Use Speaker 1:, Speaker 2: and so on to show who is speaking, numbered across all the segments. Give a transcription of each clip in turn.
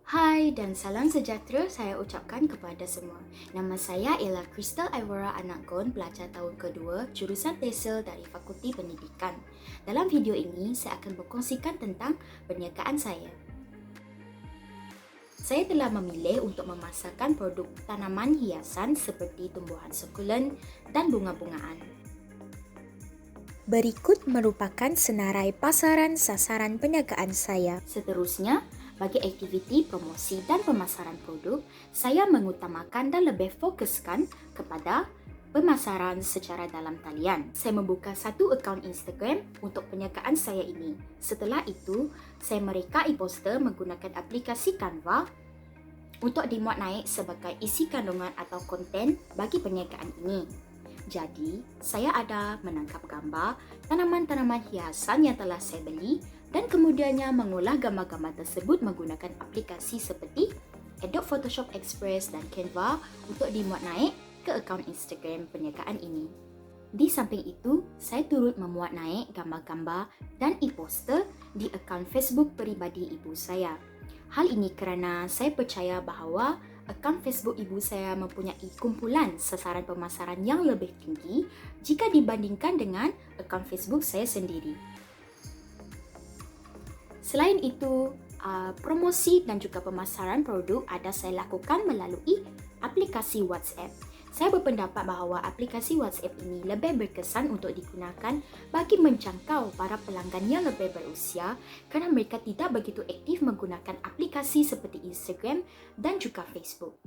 Speaker 1: Hai dan salam sejahtera saya ucapkan kepada semua. Nama saya ialah Crystal Ivora Anakgon, pelajar tahun kedua, jurusan TESOL dari Fakulti Pendidikan. Dalam video ini, saya akan berkongsikan tentang perniagaan saya. Saya telah memilih untuk memasarkan produk tanaman hiasan seperti tumbuhan sukulen dan bunga-bungaan.
Speaker 2: Berikut merupakan senarai pasaran sasaran perniagaan saya.
Speaker 1: Seterusnya, bagi aktiviti promosi dan pemasaran produk, saya mengutamakan dan lebih fokuskan kepada pemasaran secara dalam talian. Saya membuka satu akaun Instagram untuk perniagaan saya ini. Setelah itu, saya merekai poster menggunakan aplikasi Canva untuk dimuat naik sebagai isi kandungan atau konten bagi perniagaan ini. Jadi, saya ada menangkap gambar tanaman-tanaman hiasan yang telah saya beli dan kemudiannya mengolah gambar-gambar tersebut menggunakan aplikasi seperti Adobe Photoshop Express dan Canva untuk dimuat naik ke akaun Instagram perniagaan ini. Di samping itu, saya turut memuat naik gambar-gambar dan e-poster di akaun Facebook peribadi ibu saya. Hal ini kerana saya percaya bahawa akaun Facebook ibu saya mempunyai kumpulan sasaran pemasaran yang lebih tinggi jika dibandingkan dengan akaun Facebook saya sendiri. Selain itu, promosi dan juga pemasaran produk ada saya lakukan melalui aplikasi WhatsApp. Saya berpendapat bahawa aplikasi WhatsApp ini lebih berkesan untuk digunakan bagi menjangkau para pelanggan yang lebih berusia kerana mereka tidak begitu aktif menggunakan aplikasi seperti Instagram dan juga Facebook.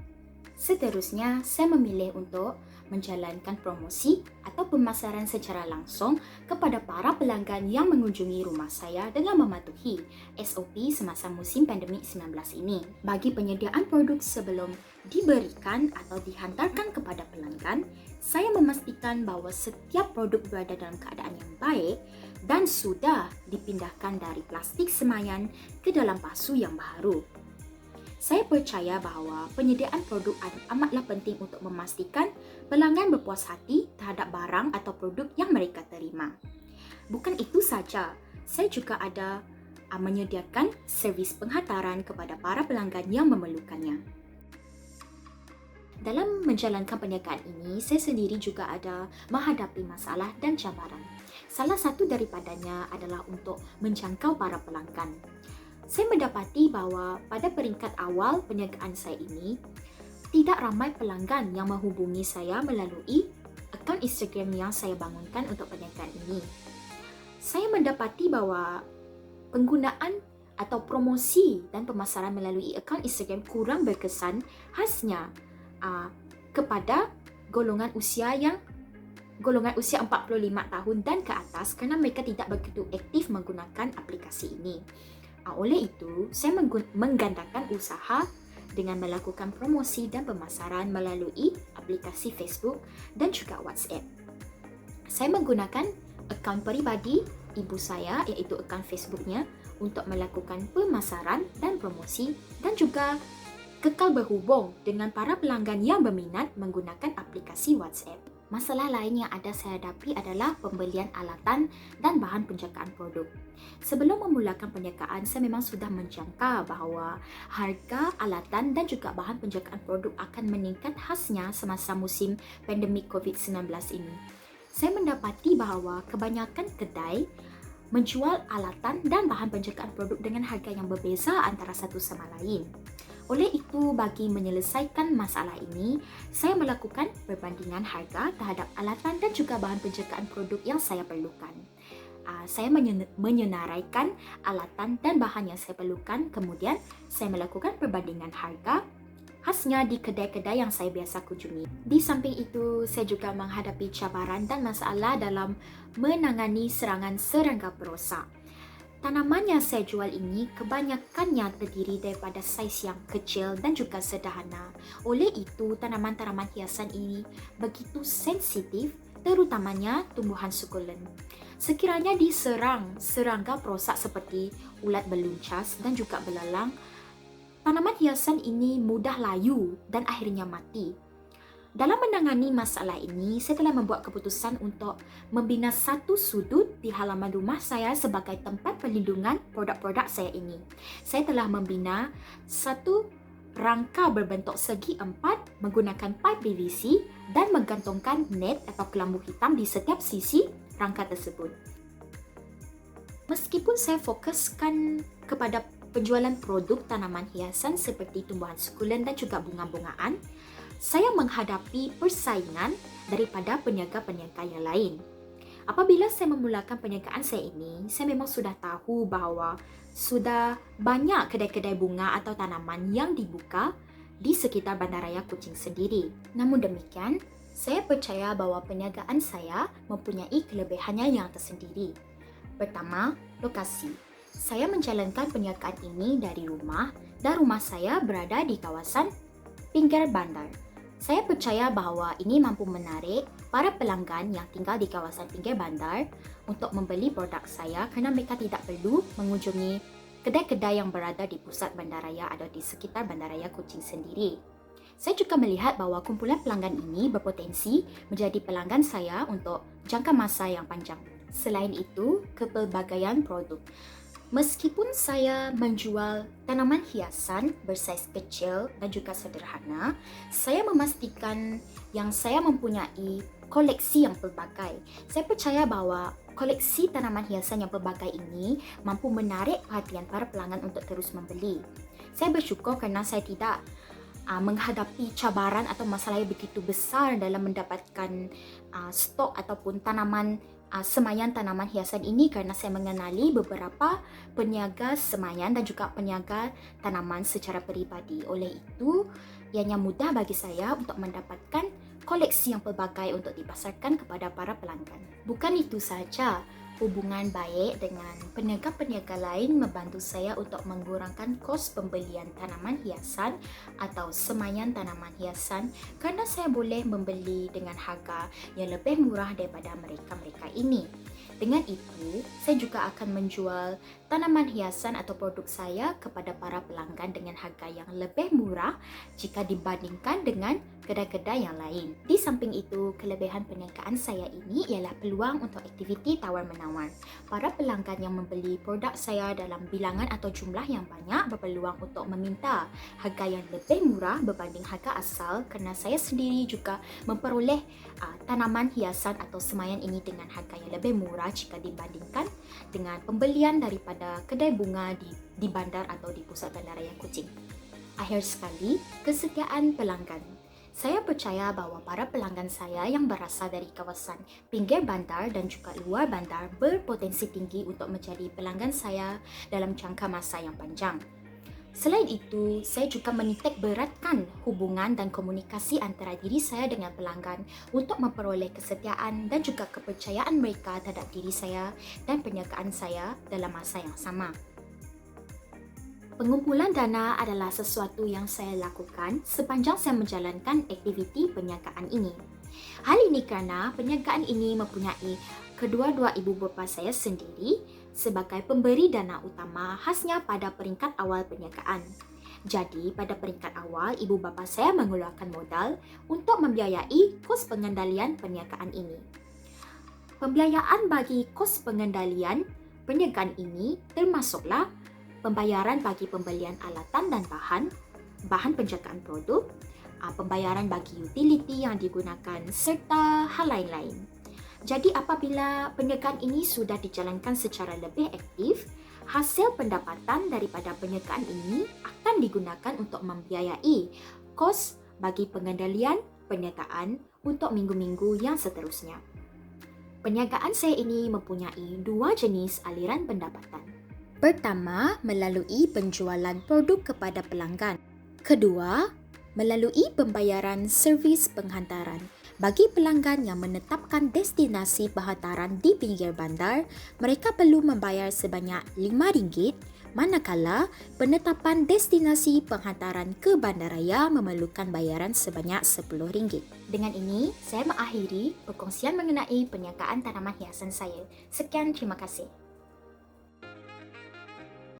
Speaker 1: Seterusnya, saya memilih untuk menjalankan promosi atau pemasaran secara langsung kepada para pelanggan yang mengunjungi rumah saya dengan mematuhi SOP semasa musim pandemik 19 ini. Bagi penyediaan produk sebelum diberikan atau dihantarkan kepada pelanggan, saya memastikan bahawa setiap produk berada dalam keadaan yang baik dan sudah dipindahkan dari plastik semayan ke dalam pasu yang baru. Saya percaya bahawa penyediaan produk amatlah penting untuk memastikan pelanggan berpuas hati terhadap barang atau produk yang mereka terima. Bukan itu saja, saya juga ada menyediakan servis penghantaran kepada para pelanggan yang memerlukannya. Dalam menjalankan perniagaan ini, saya sendiri juga ada menghadapi masalah dan cabaran. Salah satu daripadanya adalah untuk menjangkau para pelanggan. Saya mendapati bahawa pada peringkat awal perniagaan saya ini, tidak ramai pelanggan yang menghubungi saya melalui akaun Instagram yang saya bangunkan untuk perniagaan ini. Saya mendapati bahawa penggunaan atau promosi dan pemasaran melalui akaun Instagram kurang berkesan khasnya kepada golongan usia 45 tahun dan ke atas kerana mereka tidak begitu aktif menggunakan aplikasi ini. Oleh itu, saya menggandakan usaha dengan melakukan promosi dan pemasaran melalui aplikasi Facebook dan juga WhatsApp. Saya menggunakan akaun peribadi ibu saya iaitu akaun Facebooknya untuk melakukan pemasaran dan promosi dan juga kekal berhubung dengan para pelanggan yang berminat menggunakan aplikasi WhatsApp. Masalah lain yang ada saya hadapi adalah pembelian alatan dan bahan penjagaan produk. Sebelum memulakan perniagaan, saya memang sudah menjangka bahawa harga alatan dan juga bahan penjagaan produk akan meningkat khasnya semasa musim pandemik COVID-19 ini. Saya mendapati bahawa kebanyakan kedai menjual alatan dan bahan penjagaan produk dengan harga yang berbeza antara satu sama lain. Oleh itu, bagi menyelesaikan masalah ini, saya melakukan perbandingan harga terhadap alatan dan juga bahan penjagaan produk yang saya perlukan. Saya menyenaraikan alatan dan bahan yang saya perlukan, kemudian saya melakukan perbandingan harga khasnya di kedai-kedai yang saya biasa kunjungi. Di samping itu, saya juga menghadapi cabaran dan masalah dalam menangani serangan serangga perosak. Tanaman yang saya jual ini kebanyakannya terdiri daripada saiz yang kecil dan juga sederhana. Oleh itu, tanaman-tanaman hiasan ini begitu sensitif, terutamanya tumbuhan sukulen. Sekiranya diserang serangga perosak seperti ulat beluncas dan juga belalang, tanaman hiasan ini mudah layu dan akhirnya mati. Dalam menangani masalah ini, saya telah membuat keputusan untuk membina satu sudut di halaman rumah saya sebagai tempat perlindungan produk-produk saya ini. Saya telah membina satu rangka berbentuk segi empat menggunakan pipe PVC dan menggantungkan net atau kelambu hitam di setiap sisi rangka tersebut. Meskipun saya fokuskan kepada penjualan produk tanaman hiasan seperti tumbuhan sukulen dan juga bunga-bungaan, saya menghadapi persaingan daripada peniaga-peniaga yang lain. Apabila saya memulakan perniagaan saya ini, saya memang sudah tahu bahawa sudah banyak kedai-kedai bunga atau tanaman yang dibuka di sekitar Bandaraya Kuching sendiri. Namun demikian, saya percaya bahawa perniagaan saya mempunyai kelebihannya yang tersendiri. Pertama, lokasi. Saya menjalankan perniagaan ini dari rumah dan rumah saya berada di kawasan pinggir bandar. Saya percaya bahawa ini mampu menarik para pelanggan yang tinggal di kawasan pinggir bandar untuk membeli produk saya kerana mereka tidak perlu mengunjungi kedai-kedai yang berada di pusat bandaraya atau di sekitar Bandaraya Kuching sendiri. Saya juga melihat bahawa kumpulan pelanggan ini berpotensi menjadi pelanggan saya untuk jangka masa yang panjang. Selain itu, kepelbagaian produk. Meskipun saya menjual tanaman hiasan bersaiz kecil dan juga sederhana, saya memastikan yang saya mempunyai koleksi yang pelbagai. Saya percaya bahawa koleksi tanaman hiasan yang pelbagai ini mampu menarik perhatian para pelanggan untuk terus membeli. Saya bersyukur kerana saya tidak menghadapi cabaran atau masalah yang begitu besar dalam mendapatkan stok ataupun semayan tanaman hiasan ini kerana saya mengenali beberapa peniaga semayan dan juga peniaga tanaman secara peribadi. Oleh itu, ianya mudah bagi saya untuk mendapatkan koleksi yang pelbagai untuk dipasarkan kepada para pelanggan. Bukan itu sahaja, hubungan baik dengan peniaga-peniaga lain membantu saya untuk mengurangkan kos pembelian tanaman hiasan atau semayan tanaman hiasan kerana saya boleh membeli dengan harga yang lebih murah daripada mereka-mereka ini. Dengan itu, saya juga akan menjual tanaman hiasan atau produk saya kepada para pelanggan dengan harga yang lebih murah jika dibandingkan dengan kedai-kedai yang lain. Di samping itu, kelebihan perniagaan saya ini ialah peluang untuk aktiviti tawar-menawar. Para pelanggan yang membeli produk saya dalam bilangan atau jumlah yang banyak berpeluang untuk meminta harga yang lebih murah berbanding harga asal kerana saya sendiri juga memperoleh tanaman hiasan atau semayan ini dengan harga yang lebih murah jika dibandingkan dengan pembelian daripada kedai bunga di bandar atau di pusat Bandaraya Kuching. Akhir sekali, kesetiaan pelanggan. Saya percaya bahawa para pelanggan saya yang berasal dari kawasan pinggir bandar dan juga luar bandar berpotensi tinggi untuk menjadi pelanggan saya dalam jangka masa yang panjang. Selain itu, saya juga menitik beratkan hubungan dan komunikasi antara diri saya dengan pelanggan untuk memperoleh kesetiaan dan juga kepercayaan mereka terhadap diri saya dan perniagaan saya dalam masa yang sama. Pengumpulan dana adalah sesuatu yang saya lakukan sepanjang saya menjalankan aktiviti perniagaan ini. Hal ini kerana perniagaan ini mempunyai kedua-dua ibu bapa saya sendiri sebagai pemberi dana utama khasnya pada peringkat awal perniagaan. Jadi, pada peringkat awal, ibu bapa saya mengeluarkan modal untuk membiayai kos pengendalian perniagaan ini. Pembiayaan bagi kos pengendalian perniagaan ini termasuklah pembayaran bagi pembelian alatan dan bahan penjagaan produk, pembayaran bagi utiliti yang digunakan serta hal lain-lain. Jadi apabila perniagaan ini sudah dijalankan secara lebih aktif, hasil pendapatan daripada perniagaan ini akan digunakan untuk membiayai kos bagi pengendalian perniagaan untuk minggu-minggu yang seterusnya. Perniagaan saya ini mempunyai dua jenis aliran pendapatan.
Speaker 2: Pertama, melalui penjualan produk kepada pelanggan. Kedua, melalui pembayaran servis penghantaran. Bagi pelanggan yang menetapkan destinasi penghantaran di pinggir bandar, mereka perlu membayar sebanyak RM5, manakala penetapan destinasi penghantaran ke bandaraya memerlukan bayaran sebanyak RM10.
Speaker 1: Dengan ini, saya mengakhiri perkongsian mengenai perniagaan tanaman hiasan saya. Sekian, terima kasih.